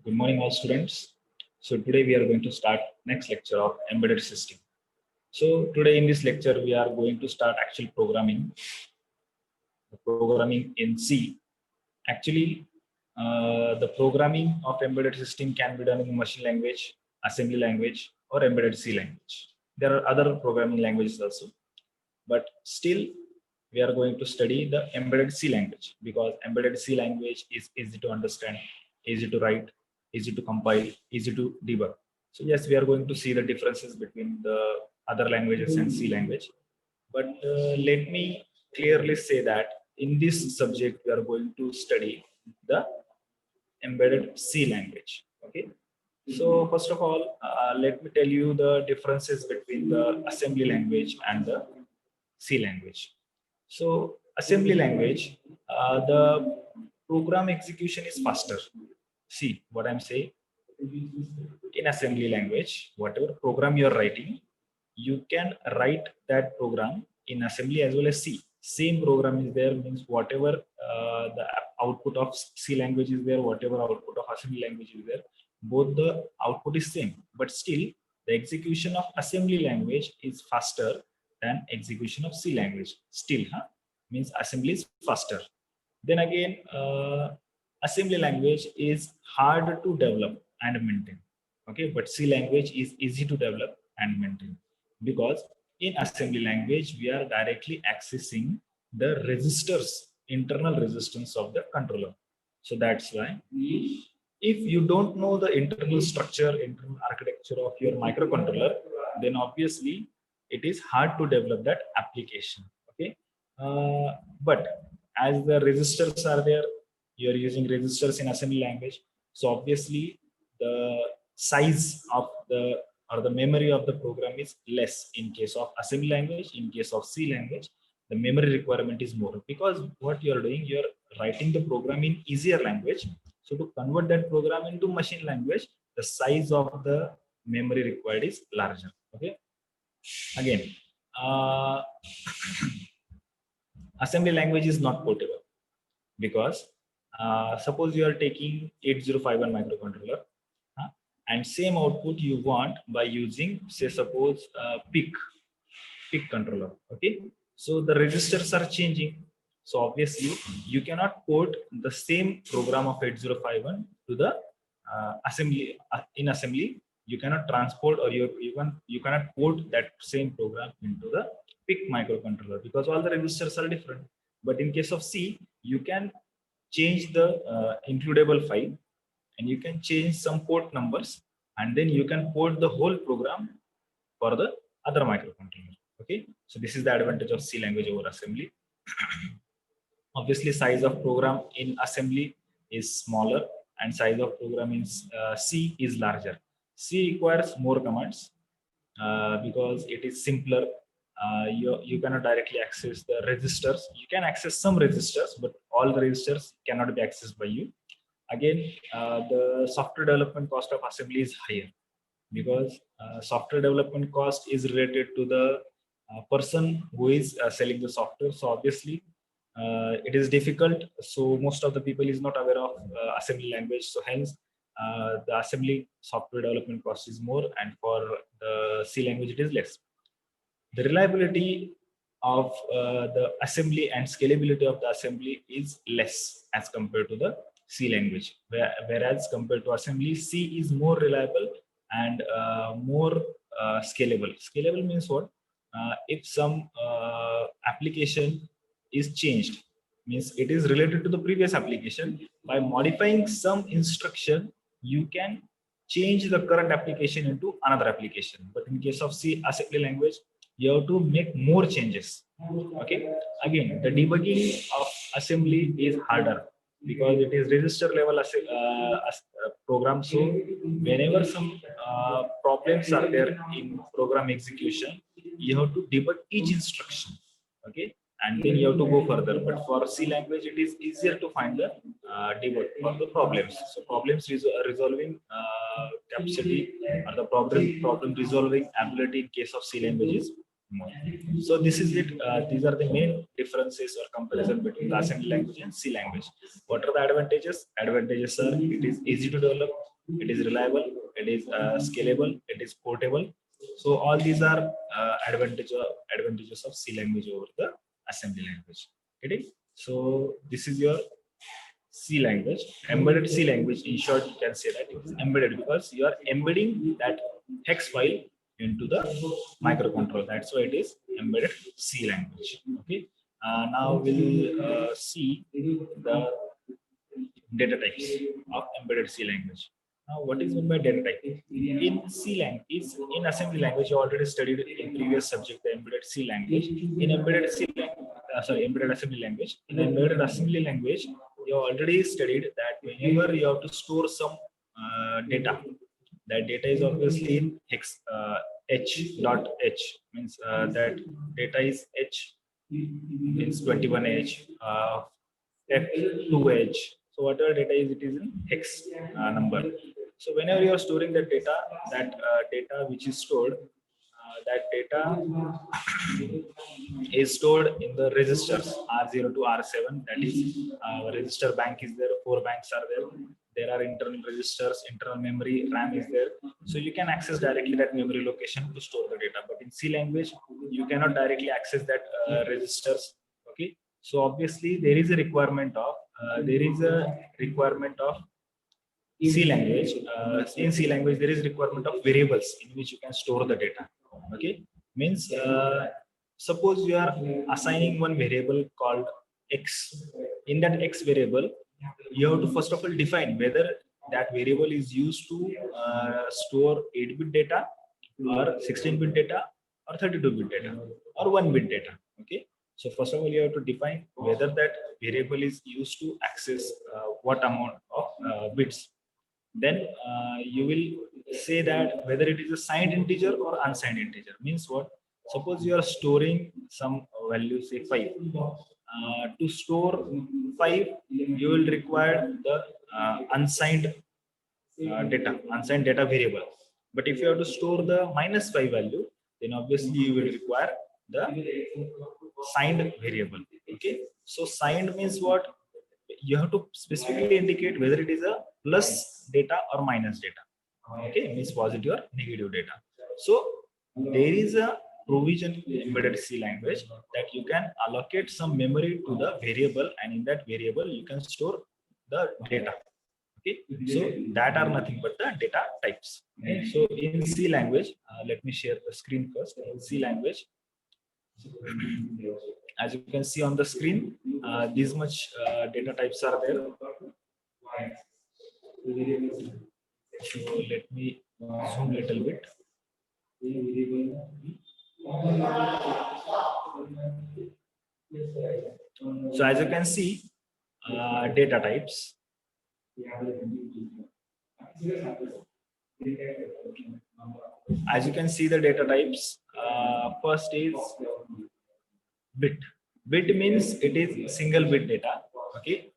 Good morning, all students. So today we are going to start next lecture of embedded system. So today in this lecture we are going to start actual programming in C. Actually, the programming of embedded system can be done in machine language, assembly language, or embedded C language. There are other programming languages also, but still we are going to study the embedded C language because embedded C language is easy to understand, easy to write, easy to compile, easy to debug. So yes, we are going to see the differences between the other languages and C language. But let me clearly say that in this subject, we are going to study the embedded C language. Okay. So first of all, let me tell you the differences between the assembly language and the C language. So assembly language, the program execution is faster. See what I'm saying? In assembly language, whatever program you're writing, you can write that program in assembly as well as C. Same program is there, means whatever the output of C language is there, whatever output of assembly language is there, both the output is same. But still, the execution of assembly language is faster than execution of C language. Still, means assembly is faster. Then again, assembly language is hard to develop and maintain. Okay, but C language is easy to develop and maintain because in assembly language we are directly accessing the resistors, internal resistance of the controller. So that's why if you don't know the internal structure, internal architecture of your microcontroller, then obviously it is hard to develop that application. Okay, but as the resistors are there, you are using resistors in assembly language, so obviously the size of the or the memory of the program is less in case of assembly language. In case of C language, the memory requirement is more because what you are doing, you are writing the program in easier language. So to convert that program into machine language, the size of the memory required is larger. Okay. Again, assembly language is not portable because suppose you are taking 8051 microcontroller and same output you want by using, say, suppose PIC controller. Okay, so the registers are changing. So obviously you cannot port the same program of 8051 to the assembly. In assembly, you cannot transport or you cannot port that same program into the PIC microcontroller because all the registers are different. But in case of C, you can change the includable file and you can change some port numbers and then you can port the whole program for the other microcontroller. Okay, so this is the advantage of C language over assembly. Obviously, size of program in assembly is smaller and size of program in C is larger. C requires more commands because it is simpler. You cannot directly access the registers. You can access some registers, but all the registers cannot be accessed by you. Again, the software development cost of assembly is higher because software development cost is related to the person who is selling the software. So obviously it is difficult. So most of the people is not aware of assembly language. So hence the assembly software development cost is more, and for the C language it is less. The reliability of the assembly and scalability of the assembly is less as compared to the C language, whereas compared to assembly, C is more reliable and more scalable. Scalable means what? If some application is changed, means it is related to the previous application, by modifying some instruction, you can change the current application into another application. But in case of C assembly language, you have to make more changes. Okay, again, the debugging of assembly is harder because it is register level program. So whenever some problems are there in program execution, you have to debug each instruction. Okay, and then you have to go further. But for C language, it is easier to find the debug for the problems. So problems resolving capacity or the problem resolving ability in case of C language is more. So this is it. These are the main differences or comparison between the assembly language and C language. What are the advantages? Advantages are it is easy to develop, it is reliable, it is scalable, it is portable. So all these are advantages of C language over the assembly language. Okay, so this is your C language, embedded C language. In short, you can say that it's embedded because you are embedding that hex file into the microcontroller. That's why it is embedded C language. Okay. Now we'll see the data types of embedded C language. Now, what is meant by data type? In C language, in assembly language, you already studied in previous subject the embedded C language. In embedded C language, embedded assembly language. In embedded assembly language, you already studied that whenever you have to store some data, that data is obviously in hex h dot h, means that data is h, means 21h, f2h. So whatever data is, it is in hex number. So whenever you are storing that data which is stored, that data is stored in the registers R0 to R7. That is, register bank is there, 4 banks are there. There are internal registers, internal memory, RAM is there. So you can access directly that memory location to store the data. But in C language, you cannot directly access that registers. Okay. So obviously there is a requirement of C language. In C language, there is requirement of variables in which you can store the data. Okay, means suppose you are assigning one variable called x. In that x variable, you have to first of all define whether that variable is used to store 8-bit data or 16-bit data or 32-bit data or 1-bit data. Okay, so first of all, you have to define whether that variable is used to access what amount of bits. Then you will say that whether it is a signed integer or unsigned integer. Means what? Suppose you are storing some value, say 5. To store 5, you will require the unsigned data variable. But if you have to store the -5 value, then obviously you will require the signed variable. Okay, so signed means what? You have to specifically indicate whether it is a plus data or minus data. Okay, means positive or negative data. So there is a provision in embedded C language that you can allocate some memory to the variable, and in that variable you can store the data. Okay, so that are nothing but the data types. Okay? So in C language, let me share the screen first. In C language, as you can see on the screen, these much data types are there. So let me zoom a little bit. So as you can see, data types. As you can see the data types, first is bit. Bit means it is single bit data. Okay,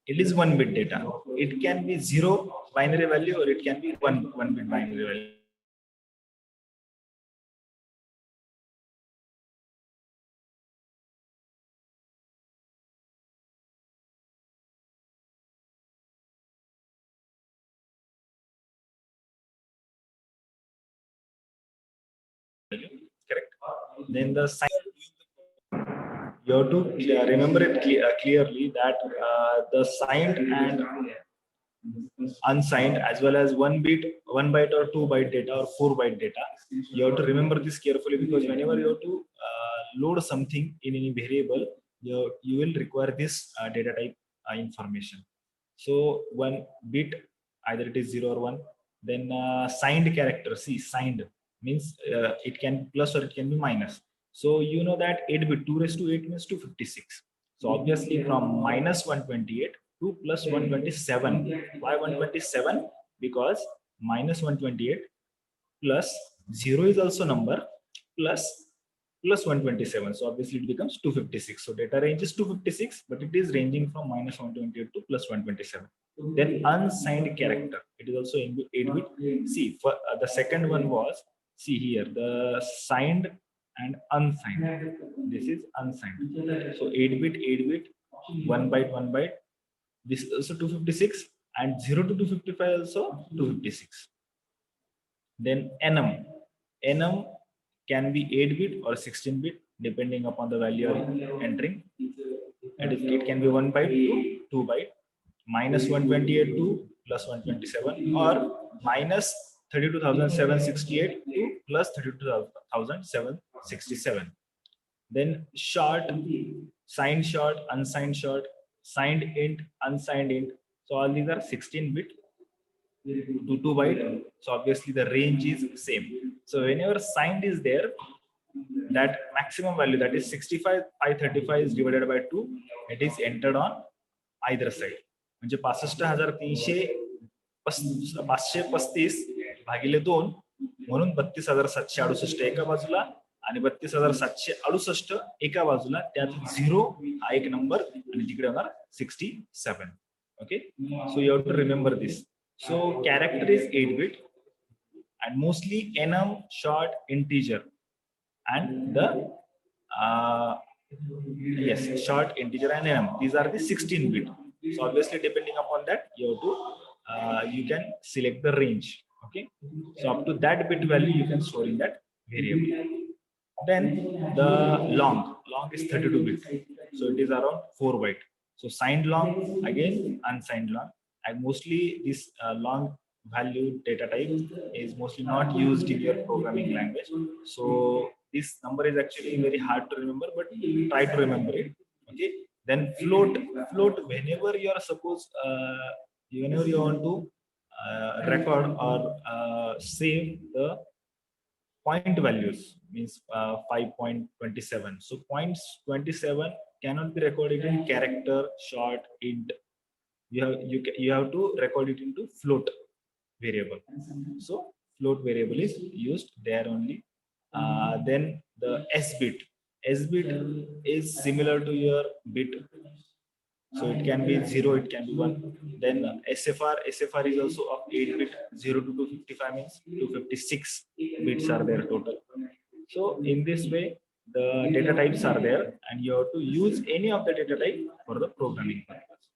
it is 1-bit data. It can be 0 binary value or it can be 1 bit binary value. Correct. Then the sign, you have to remember it clearly that the signed and unsigned, as well as 1 byte or 2 byte data or 4 byte data, you have to remember this carefully, because whenever you have to load something in any variable, you will require this data type information. So 1 bit, either it is 0 or 1. Then signed character, see, signed means it can be plus or it can be minus. So you know that 8-bit, 2 raised to 8 means 256. So obviously from -128 to plus 127. Why 127? Because -128 plus 0 is also number, plus 127. So obviously it becomes 256. So data range is 256, but it is ranging from -128 to plus 127. Then unsigned character, it is also 8-bit. See, for the second one was, see here, the signed and unsigned. This is unsigned. So 8-bit, 1 byte, 1 byte. This is also 256, and 0 to 255 also 256. Then enum can be 8-bit or 16-bit depending upon the value you're entering. And it can be 1 byte to 2 byte, minus 128 to plus 127, or minus 32,768 to plus 32,767. Then short, signed short, unsigned short, signed int, unsigned int. So all these are 16-bit to 2 byte. So obviously the range is same. So whenever signed is there, that maximum value, that is 65,535 is divided by 2. It is entered on either side. म्हणजे 65,335 भागिले 2 म्हणून 32,768 एका बाजूला आणि 32,768 एका बाजूला, त्यात 0 हा एक नंबर आणि तिकडे होणार 67. Okay, so you have to remember this. So character is 8-bit and mostly enum, short, integer, and the short, integer, and enum, these are the 16-bit. So obviously depending upon that you have to you can select the range. Okay, so up to that bit value you can store in that variable. Then the long is 32-bit, so it is around 4 byte. So signed long, again unsigned long, and mostly this long value data type is mostly not used in your programming language. So this number is actually very hard to remember, but try to remember it. Okay, then float whenever you are whenever you want to record or save the point values, means 5.27. So 0.27 cannot be recorded in character, short, int. You have to record it into float variable. So float variable is used there only. Then the s bit is similar to your bit. So it can be 0, it can be 1. Then SFR is also of 8-bit. 0 to 255 means 256 bits are there total. So in this way the data types are there, and you have to use any of the data type for the programming purpose.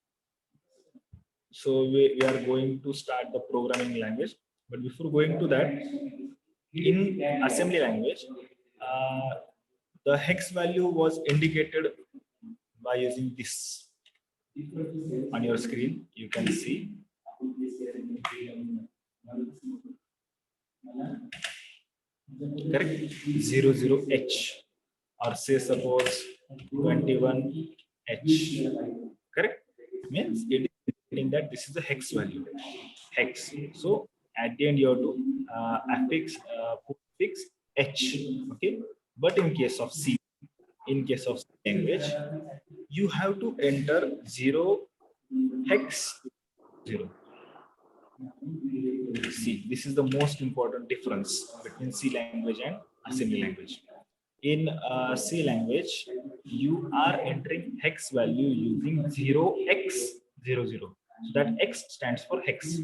So we are going to start the programming language, but before going to that, in assembly language the hex value was indicated by using this. On your screen you can see correct 00H, or say suppose 21H, correct, means it is indicating that this is the hex value, hex. So at the end you have to affix H. Okay, but in case of C language you have to enter 0 hex 0. See, this is the most important difference between C language and assembly language. In C language you are entering hex value using 0x00. So that X stands for hex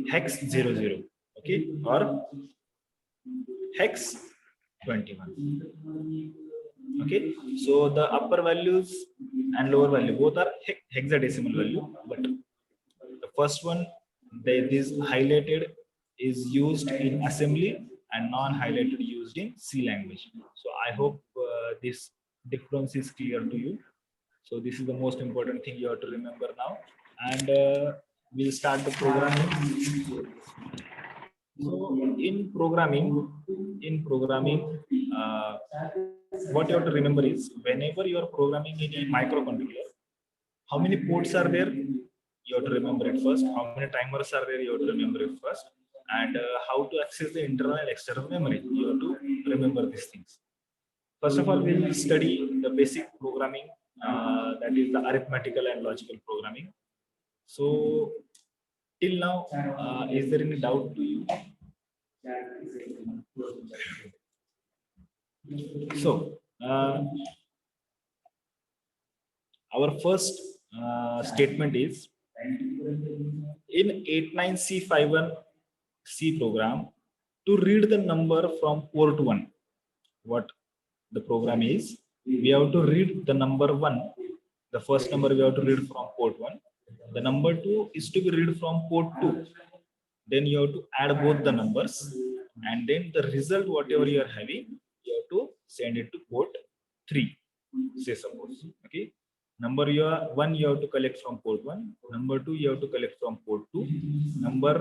00. Okay, or hex 21. Okay, so the upper values and lower value both are hexadecimal value, but the first one, this highlighted, is used in assembly and non-highlighted used in C language. So I hope this difference is clear to you. So this is the most important thing you have to remember now, and we'll start the programming. So in programming, what you have to remember is, whenever you are programming in a microcontroller, how many ports are there, you have to remember it first. How many timers are there, you have to remember it first. And how to access the internal and external memory, you have to remember these things. First of all, we will study the basic programming, that is the arithmetical and logical programming. So till now, is there any doubt to you? So our first statement is, in 89C51C program, to read the number from port 1, what the program is, we have to read the number 1, the first number we have to read from port 1, The number 2 is to be read from port 2. Then you have to add both the numbers, and then the result, whatever you are having, you have to send it to port 3. Say suppose, okay. Number you have to collect from port 1. Number 2 you have to collect from port 2. Number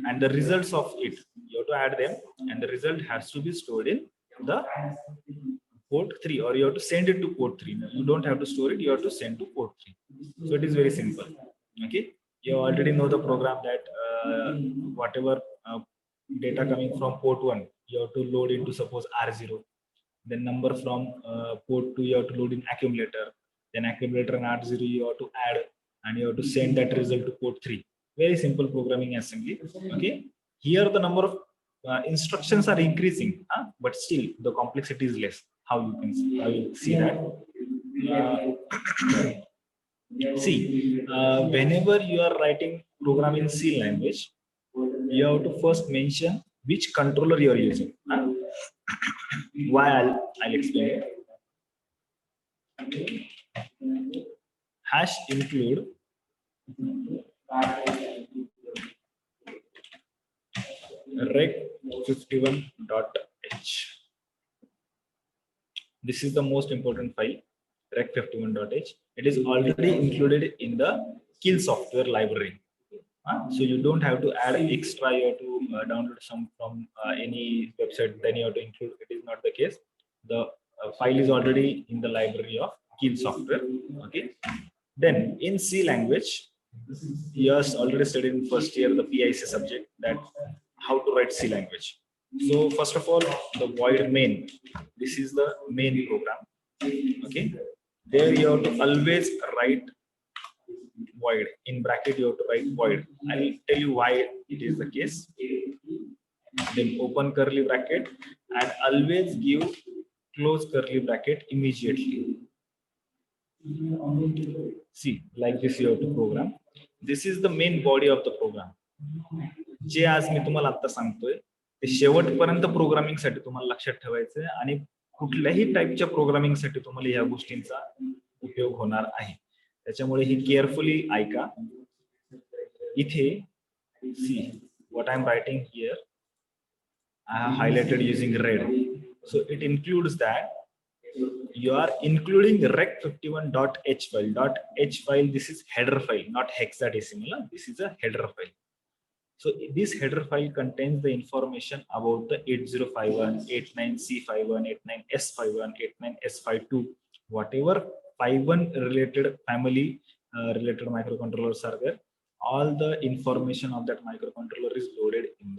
and the results of it you have to add them, and the result has to be stored in the port 3, or you have to send it to port 3. You don't have to store it, you have to send to port 3. So it is very simple. Okay, you already know the program that whatever data coming from port 1 you have to load into suppose R0. Then number from port 2 you have to load in accumulator. Then accumulator and R0 you have to add, and you have to send that result to port 3. Very simple programming assembly. Okay, here the number of instructions are increasing, but still the complexity is less. How you can see that? See, whenever you are writing program in C language, you have to first mention which controller you are using. Why I'll explain it. Hash include rec51.h. This is the most important file, rec51.h. It is already included in the Kill software library. So you don't have to add extra. You have to download some from any website. Then you have to include. It is not the case. The file is already in the library of Kill software. Okay. Then in C language, you have already studied in first year the PIC subject that how to write C language. So first of all, the void main. This is the main program. Okay. There you have to always write void. In bracket you have to write void. I will tell you why it is the case. Then open curly bracket and always give close curly bracket immediately. See, like this you have to program. This is the main body of the program. जे आज मी तुम्हाला आता सांगतोय ते शेवटपर्यंत programming साठी तुम्हाला लक्षात ठेवायचं आहे, आणि कुठल्याही टाइपच्या प्रोग्रामिंग साठी तुम्हाला या गोष्टींचा उपयोग होणार आहे. त्याच्यामुळे ही केअरफुली ऐका. इथे सी what I'm writing here, I have highlighted using red. So it includes that you are including rec51.h file. .h file, this is header file, not hexadecimal. This is a header file. So this header file contains the information about the 8051, 89C51, 89S51, 89S52, whatever 51 related family related microcontrollers are there. All the information of that microcontroller is loaded in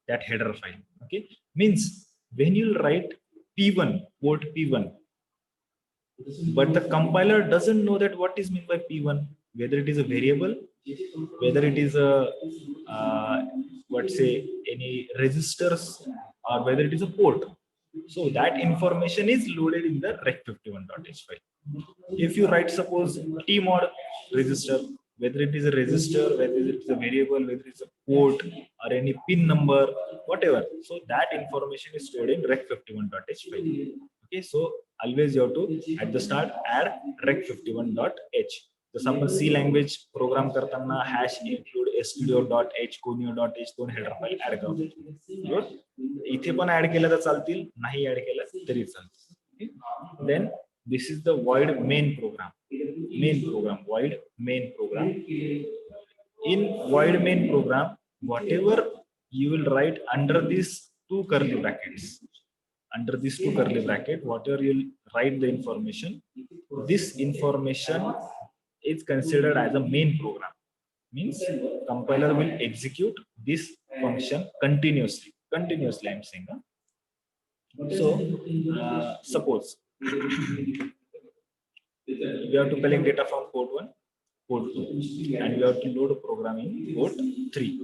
that header file. Okay, means when you write P1, port P1, but the compiler doesn't know that what is meant by P1, whether it is a variable, whether it is a what say any registers, or whether it is a port. So that information is loaded in the rec51.h file. If you write suppose tmod register, whether it is a register, whether it is a variable, whether it's a port or any pin number, whatever, so that information is stored in rec51.h file. Okay, so always you have to at the start add rec51.h. जसं आपण C language programme करताना hash include stdio.h, conio.h दोन header file add करतो. इथे पण add केलं तर चालतील, नाही ऍड केलं तरी चालतील. Then this is the void main program. Void main program. In void main program, whatever you will write under these two curly brackets, whatever you'll write the information, this information is considered as a main program. Means compiler will execute this function continuously. I'm saying. So suppose we have to collect data from port 1, port 2, and we have to load a program in port 3.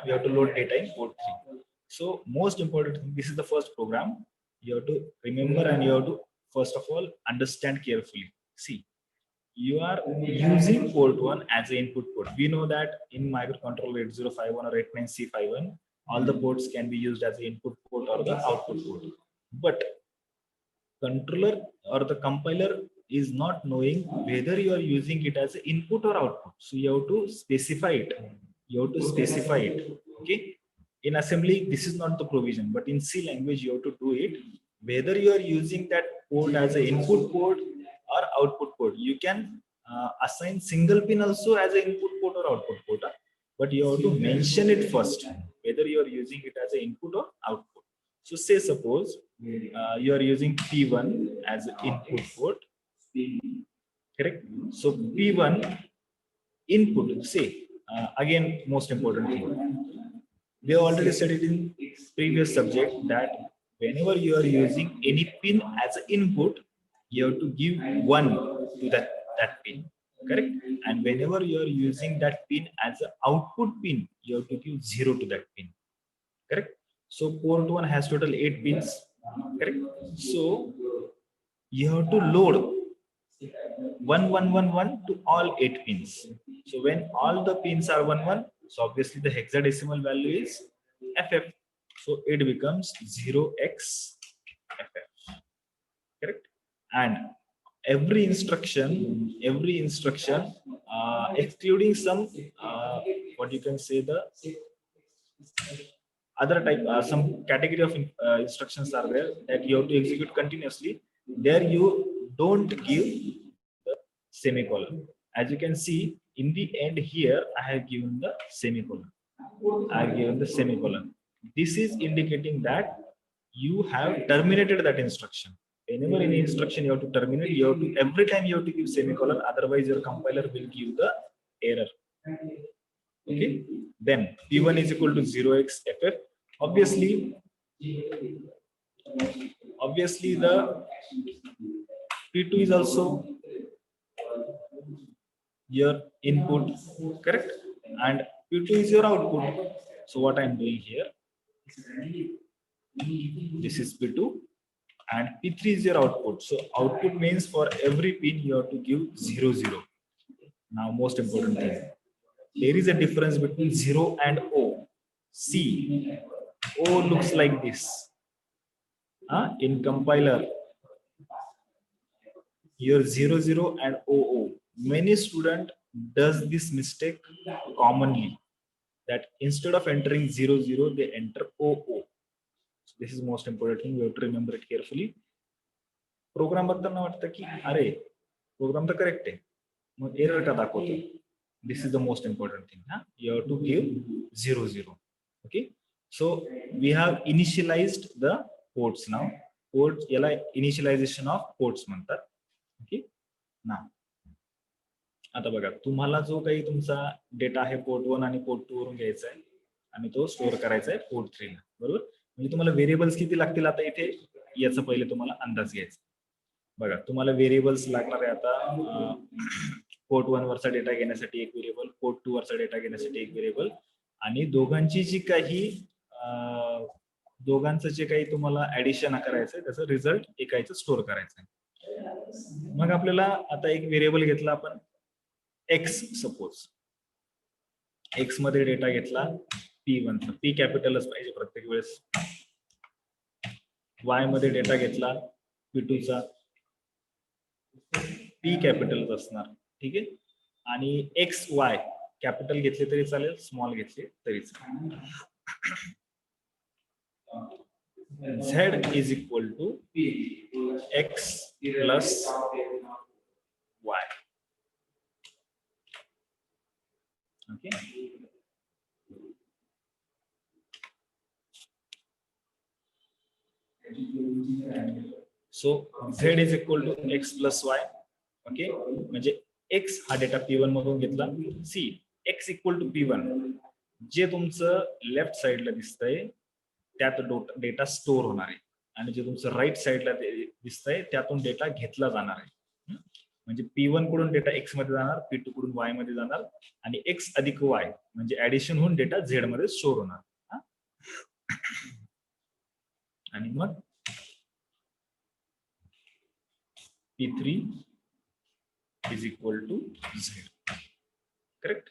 We have to load data in port 3. So most important thing, this is the first program. You have to remember, and you have to first of all understand carefully. See, you are using port 1 as an input port. We know that in microcontroller 8051 or 89C51, all the ports can be used as the input port or the output port. But controller or the compiler is not knowing whether you are using it as an input or output. So you have to specify it. You have to specify it. Okay. In assembly, this is not the provision, but in C language, you have to do it. Whether you are using that port as an input port or output port, you can assign single pin also as an input port or output port. But you have to mention it first, whether you are using it as an input or output. So say suppose you are using P1 as an input port, correct? So P1 input, say again most important thing. We have already studied in previous subject that whenever you are using any pin as an input, you have to give 1 to that pin, correct? And whenever you are using that pin as an output pin, you have to give 0 to that pin, correct? So port 1 has total 8 pins, correct? So you have to load 1111 to all 8 pins. So when all the pins are 11, so obviously the hexadecimal value is FF. So it becomes 0x FF, correct? And every instruction, excluding some, what you can say, the other type, some category of instructions are there that you have to execute continuously. There you don't give the semicolon. As you can see, in the end here, I have given the semicolon. I have given the semicolon. This is indicating that you have terminated that instruction. Whenever any instruction you have to terminate, you have to, every time you have to give semicolon, otherwise your compiler will give the error. Okay, then P1 is equal to 0xFF. Obviously the P2 is also your input, correct? And P2 is your output. So what I'm doing here, this is P2 and P3 is your output. So output means for every pin you have to give 0, 0. Now most important thing, there is a difference between 0 and O. See, O looks like this. In compiler, your 0, 0 and OO. Many student does this mistake commonly, that instead of entering 0, 0, they enter OO. So this is most important thing. You have to remember it carefully. Program बघताना वाटतं की अरे program तर correct आहे, मग error का दाखवतो? This is the most important thing. You have to give 0, 0. Okay. So we have initialized the ports now. Ports याला initialization of ports म्हणतात. ओके ना. आता बघा, तुम्हाला जो काही तुमचा डेटा आहे पोर्ट 1 आणि पोर्ट 2 वरून घ्यायचा आहे आणि तो स्टोअर करायचा आहे पोर्ट 3 ला, बरोबर? म्हणजे तुम्हाला व्हेरिएबल्स किती लागतील आता इथे, याचा पहिले तुम्हाला अंदाज घ्यायचा. बघा, तुम्हाला व्हेरिएबल्स लागणार आहे आता. पोर्ट 1 वरचा डेटा घेण्यासाठी एक व्हेरिएबल, पोर्ट 2 वरचा डेटा घेण्यासाठी एक व्हेरिएबल, आणि दोघांची जी काही दोघांचं जे काही तुम्हाला ऍडिशन करायचं आहे त्याचं रिझल्ट एकाचं स्टोअर करायचं आहे. मग आपल्याला आता एक व्हेरिएबल घेतला आपण एक्स, सपोज एक्स मध्ये डेटा घेतला P1 चा, पी कॅपिटलच पाहिजे प्रत्येक वेळेस. वाय मध्ये डेटा घेतला P2 चा, पी कॅपिटलच असणार, ठीक आहे? आणि एक्स वाय कॅपिटल घेतले तरी चालेल, स्मॉल घेतले तरी चालेल. Z is equal to X plus Y. Okay. So Z is equal to X plus Y. Okay. म्हणजे X हा डेटा P1 मधून घेतला. सी X इक्वल टू P1, जे तुमचं लेफ्ट साइडला दिसतंय त्यात डेटा स्टोअर होणार आहे, आणि जे तुमचं राईट साइडला दिसतंय त्यातून डेटा घेतला जाणार आहे. म्हणजे P1 कडून डेटा X मध्ये जाणार, P2 कडून Y मध्ये जाणार, आणि X अधिक Y म्हणजे ऍडिशन होऊन डेटा Z मध्ये स्टोअर होणार. आणि मग P3 is equal to Z. Correct?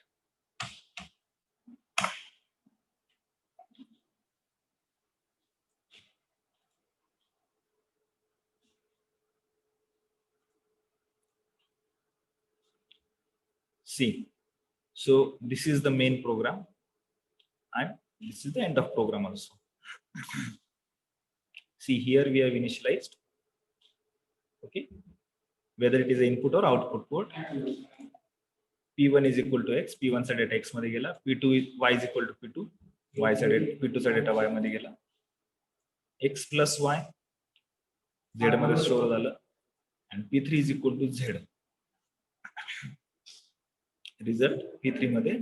See, so this is the main program and this is the end of program also. See, here we have initialized, okay, whether it is an input or output port. P1 is equal to x, P1 चा data x मध्ये गेला, P2 y is equal to P2, y चा data P2 चा data y मध्ये गेला, x plus y z मध्ये store झालं and P3 is equal to z. Result P3 मध्ये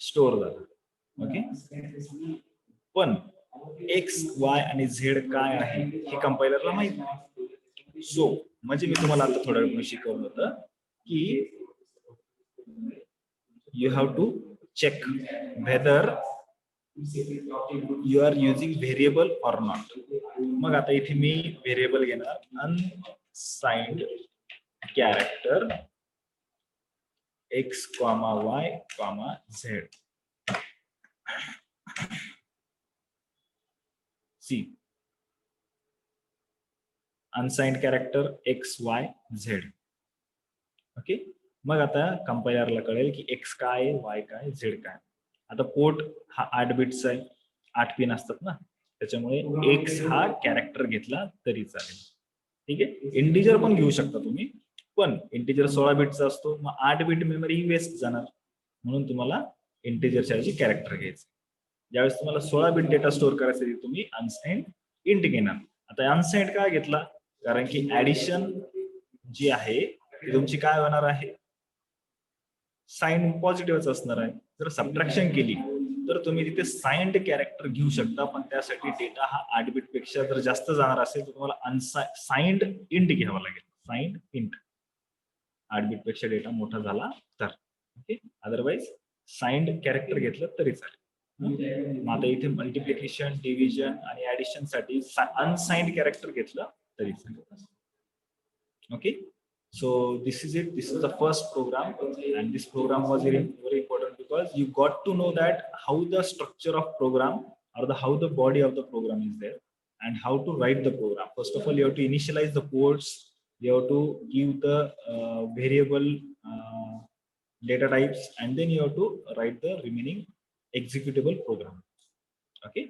स्टोअर झाला. ओके, पण x, y आणि z काय आहे हे कंपायलरला माहित नाही. सो म्हणजे मी तुम्हाला आता थोड्या वेळ शिकवलं होतं की you have to check whether you are using variable or not. मग आता इथे मी व्हेरिएबल घेणार unsigned character x, y, z. See, unsigned character x, y, z. Okay, मग आता कंपायलरला कळेल की x काय, y काय, z काय. आता पोर्ट हा 8 बिट्सचा आहे, 8 पिन असतात ना, त्याच्यामुळे x हा कॅरेक्टर घेतला तरी चालेल. ठीक आहे, इंटिजर पण घेऊ शकता तुम्ही, पण इंटिजर 16 बिटचा असतो, मग 8 बिट मेमरी वेस्ट जाणार, म्हणून तुम्हाला इंटिजरच्या ऐवजी कॅरेक्टर घ्यायचं. ज्यावेळेस तुम्हाला 16 बिट डेटा स्टोअर करायचा आहे तुम्ही अनसाइंड इंट घेणार. आता अनसाइंड काय घेतला, कारण की ऍडिशन जी आहे ती तुमची काय होणार आहे, साइन पॉझिटिव्हच असणार आहे. जर सबट्रॅक्शन केली तर तुम्ही तिथे साइंड कॅरेक्टर घेऊ शकता, पण त्यासाठी डेटा हा 8 बिट पेक्षा जर जास्त जाणार असेल तर तुम्हाला साइंड इंट घ्यावा लागेल. साइंड इंट 8 बिट पेक्षा डेटा मोठा झाला तर, ओके, अदरवाइज साइंड कॅरेक्टर घेतलं तरी चालेल. मग आता इथे मल्टिप्लिकेशन, डिव्हिजन आणि ऍडिशन साठी अनसाइंड कॅरेक्टर घेतलं तरी चालेल. Okay, so this is it. This is the first program, and this program was very important because you got to know that how the structure of program or how the body of the program is there and how to write the program. First of all, you have to initialize the ports. You have to give the variable data types, and then you have to write the remaining executable program. Okay,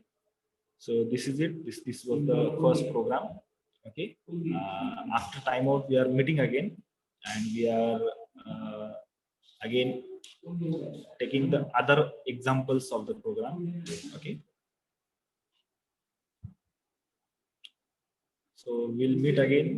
so this is it. This was the first program. Okay, after timeout we are meeting again and we are again taking the other examples of the program. Okay, so we'll meet again.